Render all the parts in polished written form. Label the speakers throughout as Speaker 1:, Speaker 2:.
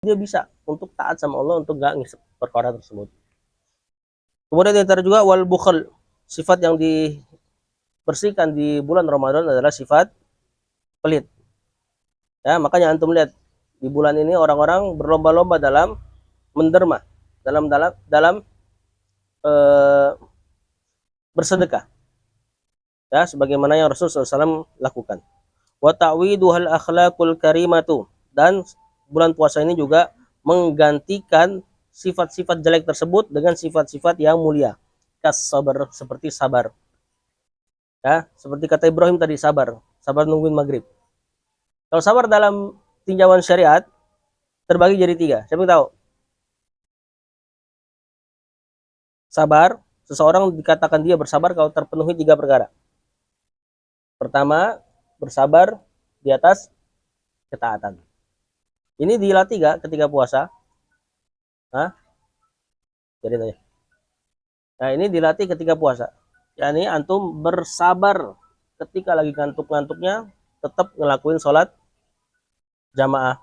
Speaker 1: dia bisa untuk taat sama Allah untuk gak ngisep perkara tersebut. Kemudian yang terakhir juga wal bukhl, sifat yang dibersihkan di bulan Ramadan adalah sifat pelit. Ya, makanya antum lihat di bulan ini orang-orang berlomba-lomba dalam menderma, dalam eh, bersedekah. Ya, sebagaimana yang Rasulullah SAW lakukan. Wa ta'widuhal akhlaqul karimatu, dan bulan puasa ini juga menggantikan sifat-sifat jelek tersebut dengan sifat-sifat yang mulia. Kas sabar, seperti sabar. Ya, seperti kata Ibrahim tadi, sabar nungguin maghrib. Kalau sabar dalam tinjauan syariat terbagi jadi 3. Siapa yang tahu? Sabar, seseorang dikatakan dia bersabar kalau terpenuhi 3 perkara. Pertama, bersabar di atas ketaatan. Ini dilatih gak ketika puasa? Hah? Jadi tanya. Nah, ini dilatih ketika puasa. Yani antum bersabar ketika lagi ngantuk-ngantuknya tetap ngelakuin sholat jamaah.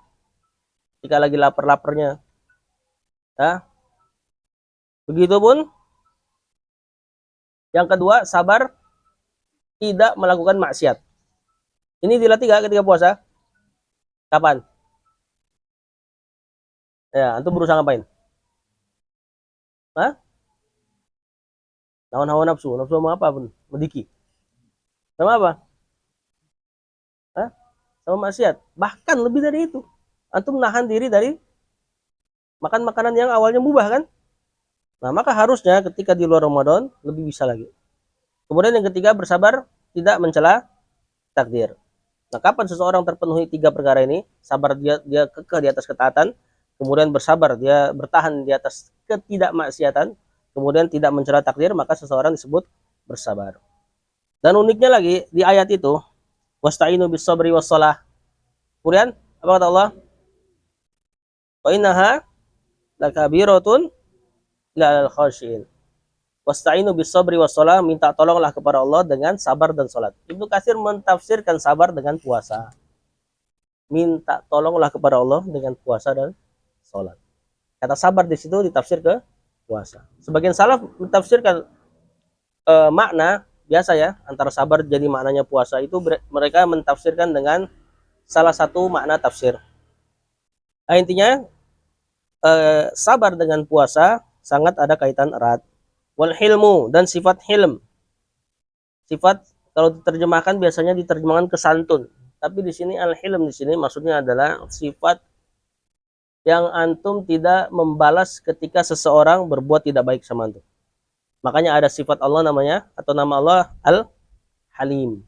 Speaker 1: Ketika lagi lapar-laparnya. Ya. Begitupun yang kedua, sabar tidak melakukan maksiat. Ini dilatih gak ketika puasa? Kapan? Ya, antum berusaha ngapain? Hah? Lawan hawa nafsu. Nafsu sama apa pun? Mediki. Sama apa? Hah? Sama maksiat. Bahkan lebih dari itu. Antum nahan diri dari makan makanan yang awalnya mubah kan? Nah, maka harusnya ketika di luar Ramadan lebih bisa lagi. Kemudian yang ketiga, bersabar tidak mencela takdir. Nah, kapan seseorang terpenuhi 3 perkara ini? Sabar, dia kekeh di atas ketaatan, kemudian bersabar, dia bertahan di atas ketidakmaksiatan, kemudian tidak mencela takdir, maka seseorang disebut bersabar. Dan uniknya lagi di ayat itu, wasta'inu bis sabri was shalah. Kemudian apa kata Allah? Wa innaha lakabiratun lil khashiin. Wasta'inu bis sabri was shalah, minta tolonglah kepada Allah dengan sabar dan salat. Ibnu Katsir mentafsirkan sabar dengan puasa. Minta tolonglah kepada Allah dengan puasa dan salat. Kata sabar di situ ditafsir ke puasa. Sebagian salaf mentafsirkan makna biasa ya, antara sabar jadi maknanya puasa, itu mereka mentafsirkan dengan salah satu makna tafsir. Nah, intinya sabar dengan puasa sangat ada kaitan erat. Wal hilmu, dan sifat hilm. Sifat kalau diterjemahkan biasanya diterjemahkan kesantun. Tapi di sini al-hilm di sini maksudnya adalah sifat yang antum tidak membalas ketika seseorang berbuat tidak baik sama antum. Makanya ada sifat Allah namanya, atau nama Allah Al-Halim.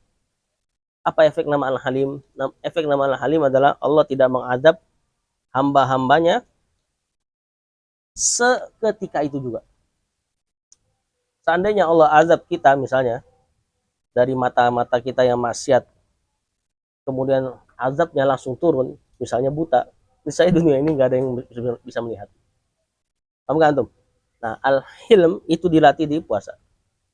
Speaker 1: Apa efek nama Al-Halim? Efek nama Al-Halim adalah Allah tidak mengadab hamba-hambanya seketika itu juga. Seandainya Allah azab kita misalnya dari mata-mata kita yang maksiat, kemudian azabnya langsung turun, misalnya buta, misalnya dunia ini nggak ada yang bisa melihat. Paham nggak antum? Nah, al-hilm itu dilatih di puasa.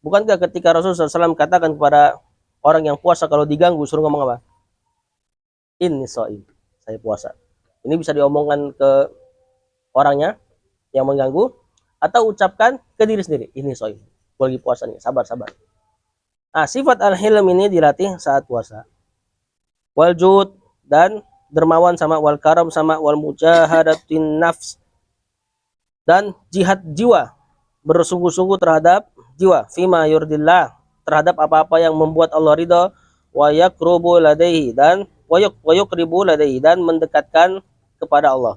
Speaker 1: Bukankah ketika Rasulullah SAW katakan kepada orang yang puasa kalau diganggu suruh ngomong apa? Inni shaim, saya puasa. Ini bisa diomongkan ke orangnya yang mengganggu, atau ucapkan ke diri sendiri, ini shaim, gue lagi puasa nih, sabar. Nah, sifat al-hilm ini dilatih saat puasa. Wal jud, dan dermawan sama, wal karam sama, wal mujahadatin nafs, dan jihad jiwa, bersungguh-sungguh terhadap jiwa, fima yurdillah, terhadap apa-apa yang membuat Allah ridha, wa yaqrubu ladaihi, dan wa yuqribu ladaihi, dan mendekatkan kepada Allah.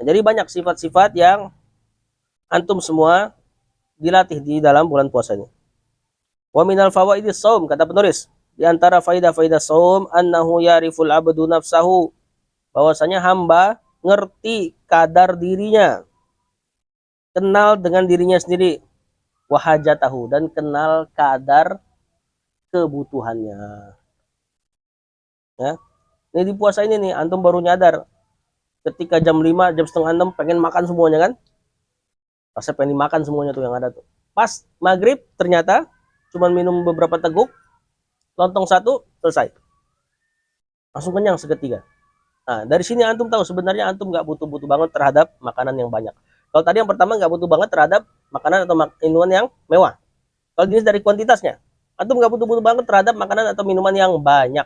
Speaker 1: Nah, jadi banyak sifat-sifat yang antum semua dilatih di dalam bulan puasa ini. Wa minal fawaidis shaum, kata penulis, di antara faidah-faidah saum, annahu yariful abdu nafsahu, bahwasanya hamba ngerti kadar dirinya, kenal dengan dirinya sendiri, wahajatahu, dan kenal kadar kebutuhannya. Ya. Ini di puasa ini nih, antum baru nyadar ketika jam 5, jam setengah 6 pengen makan semuanya kan? Rasanya pengen dimakan semuanya tuh yang ada tuh. Pas maghrib ternyata cuma minum beberapa teguk, lontong 1, selesai. Langsung kenyang seketika. Nah, dari sini antum tahu sebenarnya antum nggak butuh-butuh banget terhadap makanan yang banyak. Kalau tadi yang pertama nggak butuh banget terhadap makanan atau minuman yang mewah. Kalau jenis dari kuantitasnya, antum nggak butuh-butuh banget terhadap makanan atau minuman yang banyak.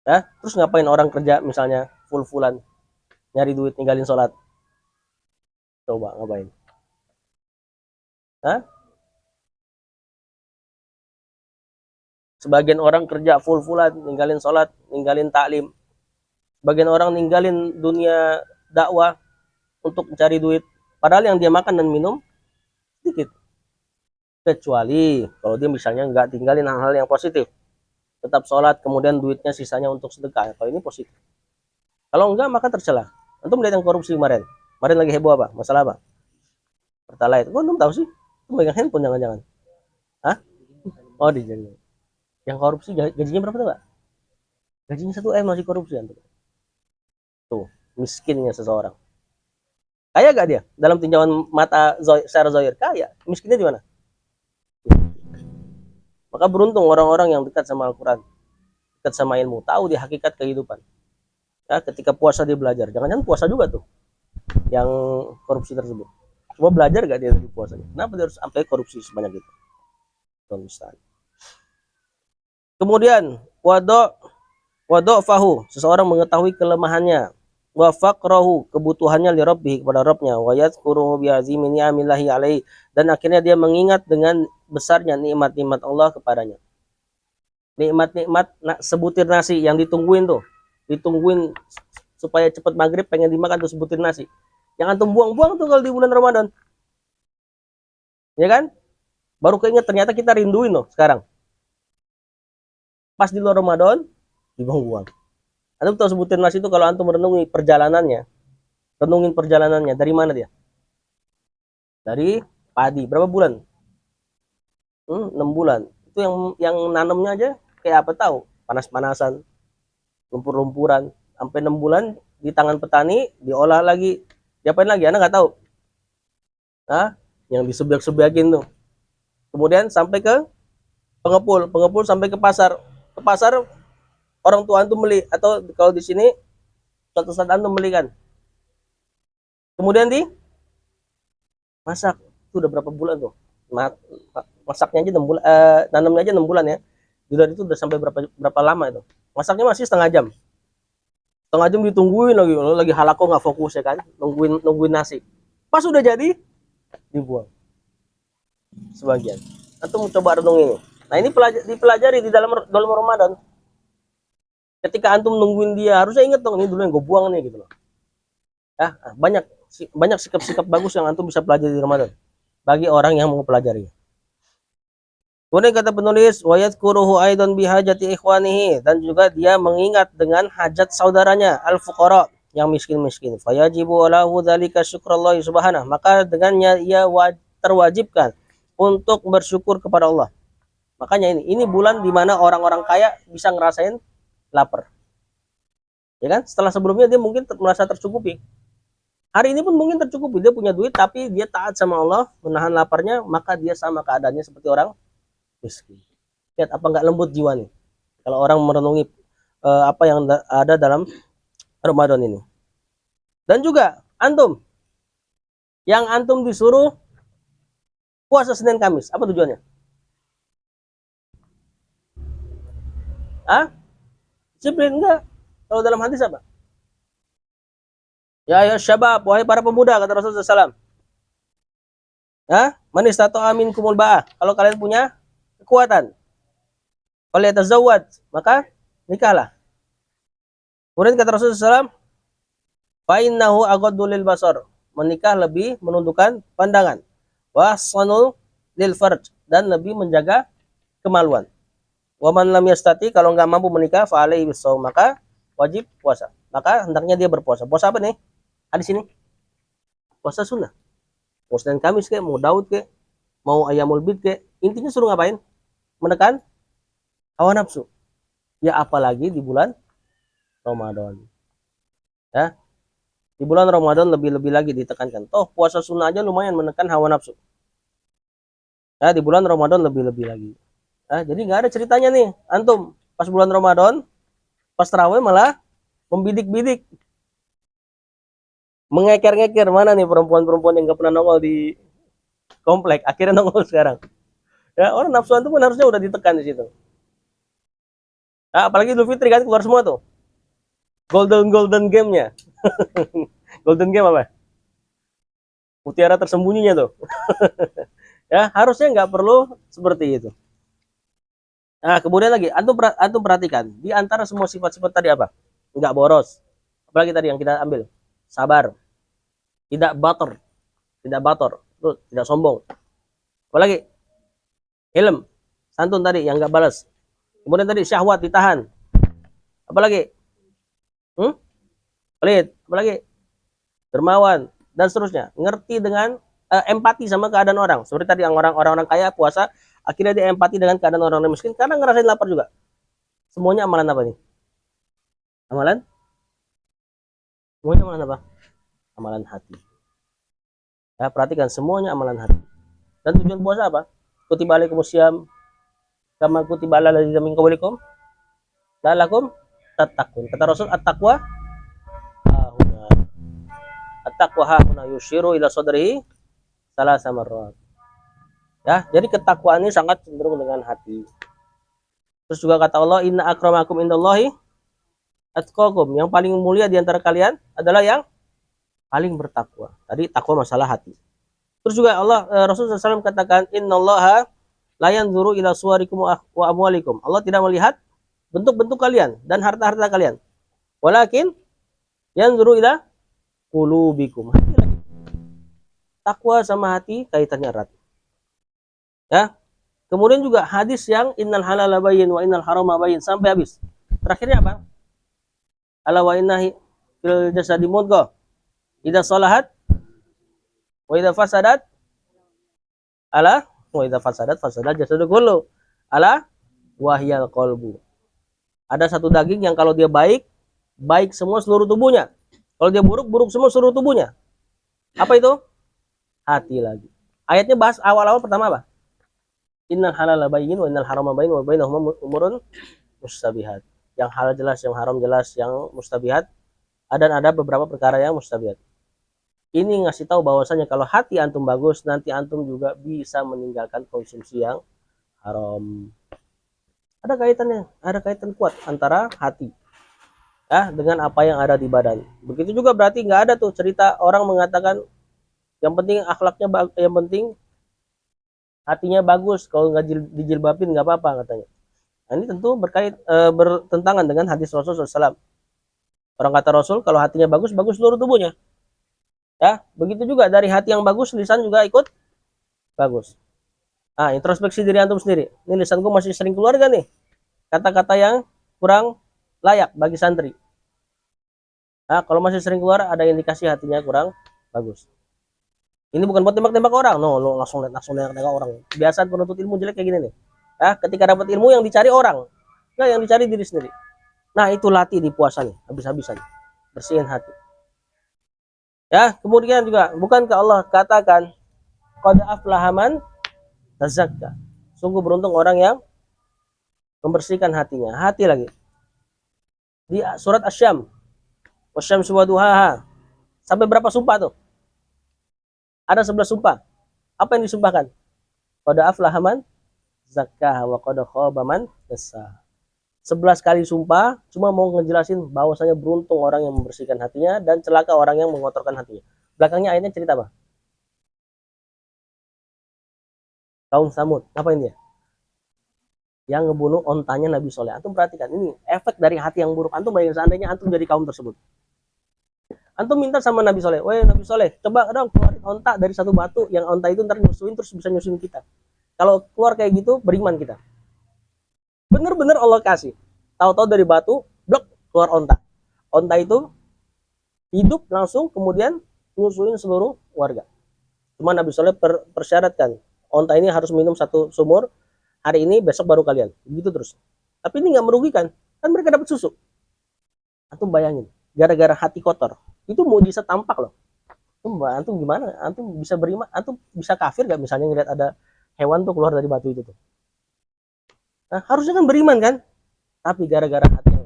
Speaker 1: Ya, terus ngapain orang kerja misalnya full-fullan nyari duit ninggalin sholat? Coba ngapain? Hah? Sebagian orang kerja full-fullan ninggalin sholat, ninggalin taklim. Sebagian orang ninggalin dunia dakwah untuk mencari duit. Padahal yang dia makan dan minum sedikit. Kecuali kalau dia misalnya nggak tinggalin hal-hal yang positif. Tetap sholat, kemudian duitnya sisanya untuk sedekah. Kalau ini positif. Kalau enggak, maka tercela. Antum lihat yang korupsi kemarin. Kemarin lagi heboh apa? Masalah apa? Pertalite. Kok antum tahu sih? Itu megang handphone jangan-jangan. Hah? Oh, di jalan. Yang korupsi gajinya berapa tuh, Pak? Gajinya 1 M masih korupsi antum. Tuh, miskinnya seseorang. Kaya gak dia? Dalam tinjauan mata secara zohir, kaya. Miskinnya di mana? Maka beruntung orang-orang yang dekat sama Al-Quran, dekat sama ilmu, tahu di hakikat kehidupan. Ya, ketika puasa dia belajar. Jangan-jangan puasa juga tuh yang korupsi tersebut. Coba belajar gak dia dari puasanya? Kenapa dia harus sampai korupsi sebanyak itu? Kemudian wadok fahu, seseorang mengetahui kelemahannya, wa faqrahu, kebutuhannya li rabbih, kepada Rabbnya, wa yadhkuruhu bi azimi ni'amillahi alaihi, dan akhirnya dia mengingat dengan besarnya nikmat-nikmat Allah kepadanya. Nikmat-nikmat sebutir nasi yang ditungguin supaya cepat maghrib pengen dimakan tuh sebutir nasi. Yang antum buang-buang tuh kalau di bulan Ramadan. Ya kan? Baru keinget ternyata kita rinduin loh sekarang. Pas di luar Ramadan dibuang-buang. Antum tahu sebutir nasi itu kalau antum renungin perjalanannya dari mana dia? Dari padi. Berapa bulan? 6 bulan. Itu yang nanamnya aja kayak apa tahu? Panas-panasan, lumpur-lumpuran, sampai 6 bulan di tangan petani, diolah lagi. Diapain lagi? Anda nggak tahu. Nah, yang disebiak-sebiakin tuh. Kemudian sampai ke pengepul sampai ke pasar. Ke pasar orang tua antum beli, atau kalau di sini suatu saat antum belikan. Kemudian masak. Itu udah berapa bulan tuh? Masaknya aja 6 bulan, nanamnya aja 6 bulan ya. Di luar itu udah sampai berapa lama itu? Masaknya masih setengah jam. Setengah jam ditungguin lagi halako nggak fokus ya kan, nungguin nasi. Pas udah jadi dibuang sebagian. Antum coba renung ini. Nah, ini dipelajari di dalam Ramadan. Ketika antum nungguin dia, harusnya inget dong, ini dulu yang gue buang nih gitu loh. Ya, banyak sikap-sikap bagus yang antum bisa pelajari di Ramadan bagi orang yang mau pelajari. Kemudian kata penulis, wa yadhkuruhu aidan bihajati ikhwanihi, dan juga dia mengingat dengan hajat saudaranya al-fuqara, yang miskin-miskin. Fayajibu lahu dzalika syukrallahi subhanahu, maka dengannya ia terwajibkan untuk bersyukur kepada Allah. Makanya ini bulan di mana orang-orang kaya bisa ngerasain lapar. Ya kan? Setelah sebelumnya dia mungkin merasa tercukupi. Hari ini pun mungkin tercukupi, dia punya duit tapi dia taat sama Allah, menahan laparnya, maka dia sama keadaannya seperti orang miskin. Lihat apa nggak lembut jiwa nih kalau orang merenungi apa yang ada dalam Ramadan ini. Dan juga antum yang antum disuruh puasa Senin Kamis, apa tujuannya? Disiplin enggak? Kalau dalam hadis apa? Ya syabab, wahai para pemuda, kata Rasulullah SAW. Man istata'a minkumul ba'ah, kalau kalian punya kekuatan, falyatazawwaj, maka nikahlah. Kemudian kata Rasulullah SAW, fa innahu aghaddu lil basar, menikah lebih menundukkan pandangan, wa ahsanu lil farj, dan lebih menjaga kemaluan. Wa man lam yastati, kalau nggak mampu menikah, fa alaihi bisawm, maka wajib puasa. Maka hendaknya dia berpuasa. Puasa apa nih? Hadis ini puasa sunnah. Mau Senin Kamis ke, mau Daud ke, mau Ayamul Bid ke, intinya suruh ngapain? Menekan hawa nafsu. Ya apalagi di bulan Ramadan. Ya, di bulan Ramadan lebih-lebih lagi ditekankan. Toh puasa sunnah aja lumayan menekan hawa nafsu. Ya, di bulan Ramadan lebih-lebih lagi. Ya, jadi nggak ada ceritanya nih, antum pas bulan Ramadan, pas tarawih malah membidik-bidik, mengeker-ngeker, mana nih perempuan-perempuan yang gak pernah nongol di komplek, akhirnya nongol sekarang. Ya, orang nafsuan itu pun harusnya udah ditekan di situ. Nah, apalagi Idul Fitri kan keluar semua tuh. Golden game-nya. Golden game apa? Mutiara tersembunyinya tuh. Ya, harusnya nggak perlu seperti itu. Nah, kemudian lagi, antum perhatikan, di antara semua sifat-sifat tadi apa? Nggak boros. Apalagi tadi yang kita ambil? Sabar. Tidak bator. Tidak bator. Tuh, tidak sombong. Apalagi? Hilm. Santun tadi, yang nggak balas. Kemudian tadi, syahwat, ditahan. Apalagi? Pelit. Apalagi? Dermawan. Dan seterusnya. Ngerti dengan empati sama keadaan orang. Seperti tadi yang orang-orang kaya puasa, akhirnya dia empati dengan keadaan orang miskin karena ngerasain lapar juga. Semuanya amalan apa nih? Amalan? Semuanya amalan apa? Amalan hati. Ya, perhatikan semuanya amalan hati. Dan tujuan puasa apa? Kutiba alaikumusiyam kama kutiba alal ladzina min qablikum la'allakum tattaqun. Kata Rasul, at-taqwa hahuna. At-taqwa hahuna yushiru ila sadrihi salasa marrat. Ya, jadi ketakwaan ini sangat cenderung dengan hati. Terus juga kata Allah, inna akramakum indallahi atqakum. Yang paling mulia di antara kalian adalah yang paling bertakwa. Tadi takwa masalah hati. Terus juga Rasulullah SAW katakan, innallaha la yanzuru ila suwarikum wa amwalikum. Allah tidak melihat bentuk-bentuk kalian dan harta-harta kalian. Walakin yanzuru ila qulubikum. Takwa sama hati kaitannya erat. Ya. Kemudian juga hadis yang innal halala bayyin wa innal harama bayyin sampai habis. Terakhirnya apa? Ala wa innahi fil jasadi mudghah. Idza salahat wa idza fasadat ala wa idza fasadat jasadu kullu. Ala wahyal qalbu. Ada satu daging yang kalau dia baik, baik semua seluruh tubuhnya. Kalau dia buruk, buruk semua seluruh tubuhnya. Apa itu? Hati lagi. Ayatnya bahas awal-awal pertama apa? Innal halala bayyin wa innal harama bayyin wa bainahuma umurun mustabihat. Yang halal jelas, yang haram jelas, yang mustabihat. Dan ada beberapa perkara yang mustabihat. Ini ngasih tahu bahwasanya kalau hati antum bagus, nanti antum juga bisa meninggalkan konsumsi yang haram. Ada kaitannya, ada kaitan kuat antara hati ya dengan apa yang ada di badan. Begitu juga berarti nggak ada tuh cerita orang mengatakan yang penting akhlaknya, yang penting hatinya bagus, kalau nggak dijilbabin nggak apa-apa katanya. Nah, ini tentu bertentangan dengan hadis Rasulullah SAW. Orang kata Rasul, kalau hatinya bagus, bagus seluruh tubuhnya. Ya, begitu juga dari hati yang bagus, lisan juga ikut bagus. Nah, introspeksi diri antum sendiri. Ini lisanku masih sering keluar gak nih kata-kata yang kurang layak bagi santri. Nah, kalau masih sering keluar, ada indikasi hatinya kurang bagus. Ini bukan buat tembak-tembak orang, no, lo langsung nembak orang. Biasaan penuntut ilmu jelek kayak gini nih. Ya, ketika dapat ilmu yang dicari orang, nggak yang dicari diri sendiri. Nah, itu latih di puasa nih, habis-habisan. Bersihin hati. Ya, kemudian juga, bukankah Allah katakan, qad aflaha man tazakka. Sungguh beruntung orang yang membersihkan hatinya. Hati lagi. Di surat Asy-Syams, wasyamsi waduhaha. Sampai berapa sumpah tuh? Ada 11 sumpah. Apa yang disumpahkan? Qad aflaha man zakkaha wa qad khaba man dassaha. 11 kali sumpah cuma mau ngejelasin bahwasanya beruntung orang yang membersihkan hatinya dan celaka orang yang mengotorkan hatinya. Belakangnya ayatnya cerita apa? Kaum Samud. Ngapain dia? Yang ngebunuh ontanya Nabi Soleh. Antum perhatikan, ini efek dari hati yang buruk. Antum bayangin seandainya antum jadi kaum tersebut. Antum minta sama Nabi Soleh, weh Nabi Soleh, coba dong keluarin onta dari satu batu, yang onta itu ntar nyusuin terus bisa nyusuin kita. Kalau keluar kayak gitu, beriman kita. Bener-bener Allah kasih. Tahu-tahu dari batu, blok, keluar onta. Onta itu hidup langsung, kemudian nyusuin seluruh warga. Cuma Nabi Soleh persyaratkan, onta ini harus minum satu sumur, hari ini, besok baru kalian. Begitu terus. Tapi ini nggak merugikan, kan mereka dapat susu. Antum bayangin, gara-gara hati kotor. Itu mukjizat tampak loh. Antum gimana? Antum bisa beriman? Antum bisa kafir gak misalnya ngeliat ada hewan tuh keluar dari batu itu tuh? Nah, harusnya kan beriman kan? Tapi gara-gara hati yang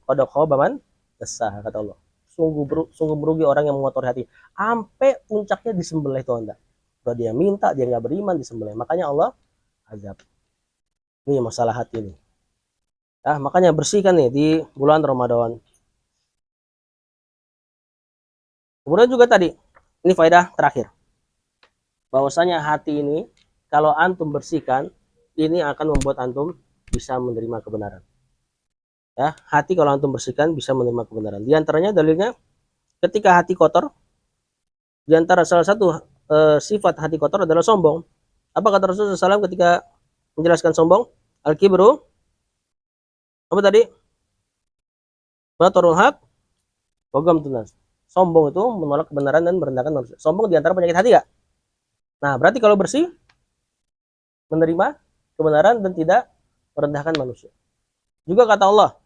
Speaker 1: kodok khobaman dasar, kata Allah. Sungguh merugi orang yang mengotori hati. Sampai puncaknya disembelih tuh Anda. Kalau dia minta, dia nggak beriman, disembelih. Makanya Allah azab. Ini masalah hati nih. Nah, makanya bersihkan nih di bulan Ramadan. Kemudian juga tadi, ini faedah terakhir. Bahwasanya hati ini, kalau antum bersihkan, ini akan membuat antum bisa menerima kebenaran. Ya, hati kalau antum bersihkan bisa menerima kebenaran. Di antaranya dalilnya, ketika hati kotor, di antara salah satu sifat hati kotor adalah sombong. Apa kata Rasulullah SAW ketika menjelaskan sombong? Al-kibru, apa tadi? Batarul haq, wagam tunas. Sombong itu menolak kebenaran dan merendahkan manusia. Sombong di antara penyakit hati gak? Nah, berarti kalau bersih, menerima kebenaran dan tidak merendahkan manusia. Juga kata Allah,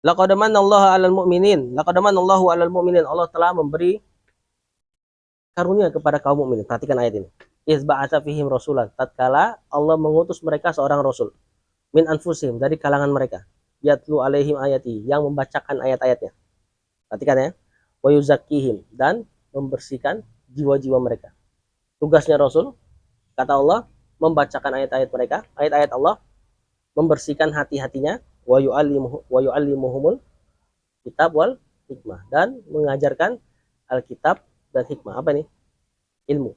Speaker 1: laqad manallahu 'alal mu'minin, laqad manallahu 'alal mu'minin. Allah telah memberi karunia kepada kaum mukminin. Perhatikan ayat ini. Iz ba'atsa fihim rasulan. Tatkala Allah mengutus mereka seorang rasul min anfusihim, dari kalangan mereka. Yatlu alaihim ayati, yang membacakan ayat-ayatnya. Perhatikan ya. Wa yuzakkihim, dan membersihkan jiwa-jiwa mereka. Tugasnya rasul, kata Allah, membacakan ayat-ayat mereka, ayat-ayat Allah, membersihkan hati-hatinya, wa yu'allimuhumul kitab wal hikmah, dan mengajarkan Alkitab dan hikmah. Apa nih? Ilmu.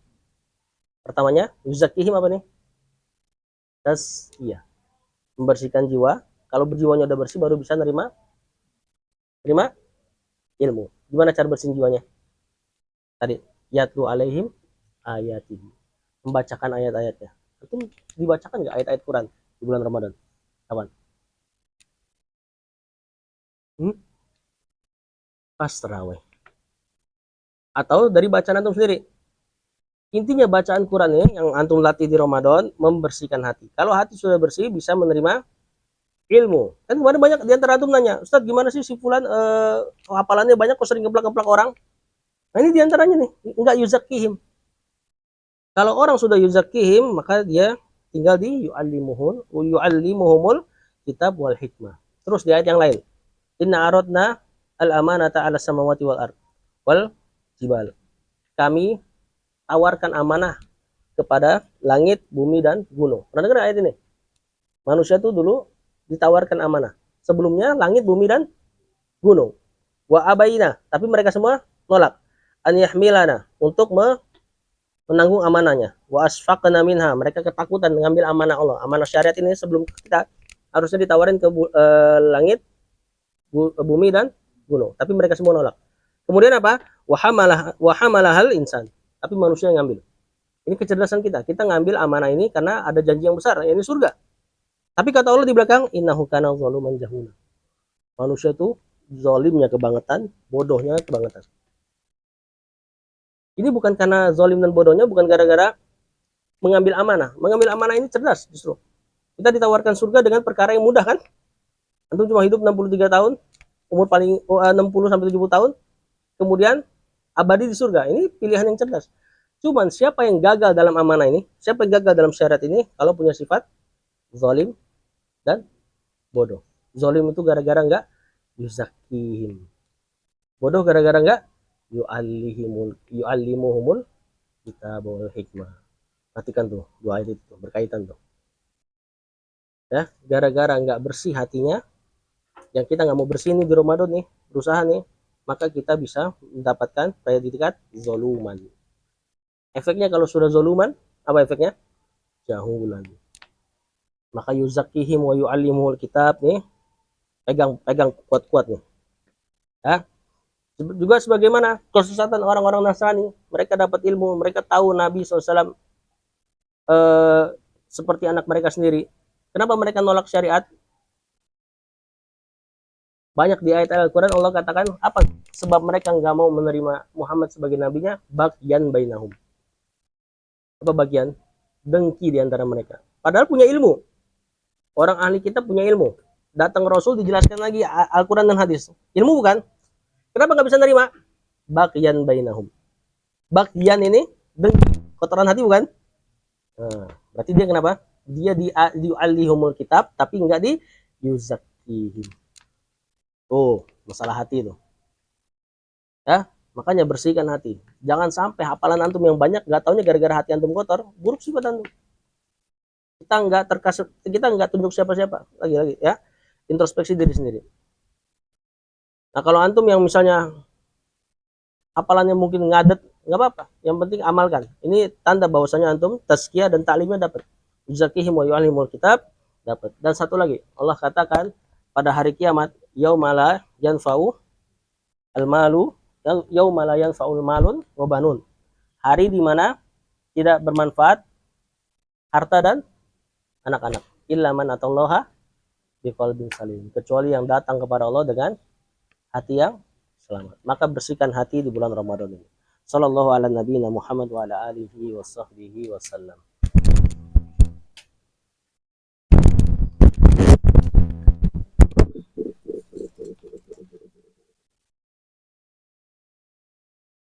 Speaker 1: Pertamanya, yuzakkihim apa nih? Tazkiyah. Membersihkan jiwa. Kalau berjiwanya udah bersih baru bisa nerima ilmu. Gimana cara bersihin jiwanya? Tadi, yatlu alaihim ayatihi. Membacakan ayat-ayatnya. Itu dibacakan nggak ayat-ayat Quran di bulan Ramadan? Kapan? Pas terawih. Atau dari bacaan antum sendiri. Intinya bacaan Quran ini yang antum latih di Ramadan membersihkan hati. Kalau hati sudah bersih bisa menerima ilmu. Kan kemarin banyak di antara antum nanya, Ustaz gimana sih si fulan hafalannya banyak kok sering ngeplak-ngeplak orang? Nah ini di antaranya nih, enggak yuzakkihim. Kalau orang sudah yuzakkihim maka dia tinggal di yu'allimuhumul kitab wal hikmah. Terus di ayat yang lain. Inna aradna al-amanata 'ala samawati wal ard wal jibal. Kami tawarkan amanah kepada langit, bumi, dan gunung. Pernah dengar ayat ini? Manusia itu dulu ditawarkan amanah. Sebelumnya langit, bumi, dan gunung. Wa abaina, tapi mereka semua nolak. An yahmilana, untuk menanggung amanahnya. Wa asfaqna minha, mereka ketakutan mengambil amanah Allah. Amanah syariat ini sebelum kita harusnya ditawarin ke langit, bumi, dan gunung. Tapi mereka semua nolak. Kemudian apa? Wa hamalahal insan. Tapi manusia yang ngambil. Ini kecerdasan kita. Kita ngambil amanah ini karena ada janji yang besar. Ini surga. Tapi kata Allah di belakang, innahu kana zaluman jahula. Manusia itu zalimnya kebangetan, bodohnya kebangetan. Ini bukan karena zalim dan bodohnya, bukan gara-gara mengambil amanah. Mengambil amanah ini cerdas justru. Kita ditawarkan surga dengan perkara yang mudah kan? Antum cuma hidup 63 tahun, umur paling 60 sampai 70 tahun, kemudian abadi di surga. Ini pilihan yang cerdas. Cuman siapa yang gagal dalam amanah ini, siapa yang gagal dalam syarat ini, kalau punya sifat zalim dan bodoh. Zalim itu gara-gara enggak yuzakkihim. Bodoh gara-gara enggak yu'allimuhumul kitab wal hikmah. Perhatikan tuh, dua ayat itu berkaitan tuh. Ya, gara-gara enggak bersih hatinya, yang kita nggak mau bersih nih di Ramadan nih, berusaha nih, maka kita bisa mendapatkan predikat zoluman. Efeknya kalau sudah zoluman, apa efeknya? Jahulan. Maka yuzakkihim wa yu'allimuhul kitab nih, pegang kuat-kuat nih. Ya. Juga sebagaimana kesesatan orang-orang Nasrani, mereka dapat ilmu, mereka tahu Nabi SAW seperti anak mereka sendiri. Kenapa mereka nolak syariat? Banyak di ayat Al-Quran Allah katakan apa sebab mereka nggak mau menerima Muhammad sebagai nabinya? Bagyan bainahum. Apa bagian? Dengki di antara mereka. Padahal punya ilmu. Orang ahli kitab punya ilmu. Datang Rasul dijelaskan lagi Al-Quran dan hadis. Ilmu bukan? Kenapa nggak bisa nerima? Bagyan bainahum. Bagyan ini dengki. Kotoran hati bukan? Nah, berarti dia kenapa? Dia di'alihumul kitab tapi nggak di yuzakkihim. Oh, masalah hati itu. Ya, makanya bersihkan hati. Jangan sampai hafalan antum yang banyak gak taunya gara-gara hati antum kotor, buruk sifat antum. Kita nggak tunjuk siapa-siapa lagi-lagi ya, introspeksi diri sendiri. Nah kalau antum yang misalnya hafalannya mungkin ngadet, nggak apa-apa, yang penting amalkan. Ini tanda bahwasanya antum tazkiyah dan taklimnya dapat. Yuzakihim wa yu'allimul kitab, dapat. Dan satu lagi, Allah katakan pada hari kiamat, yaumala yanfa'u al-malu, yaumala yanfa'ul malun wa banun. Hari di mana tidak bermanfaat harta dan anak-anak. Illa man atallaha biqalbin salim. Kecuali yang datang kepada Allah dengan hati yang selamat. Maka bersihkan hati di bulan Ramadan ini. Sallallahu ala nabiyina Muhammad wa ala alihi wa sahbihi wasallam.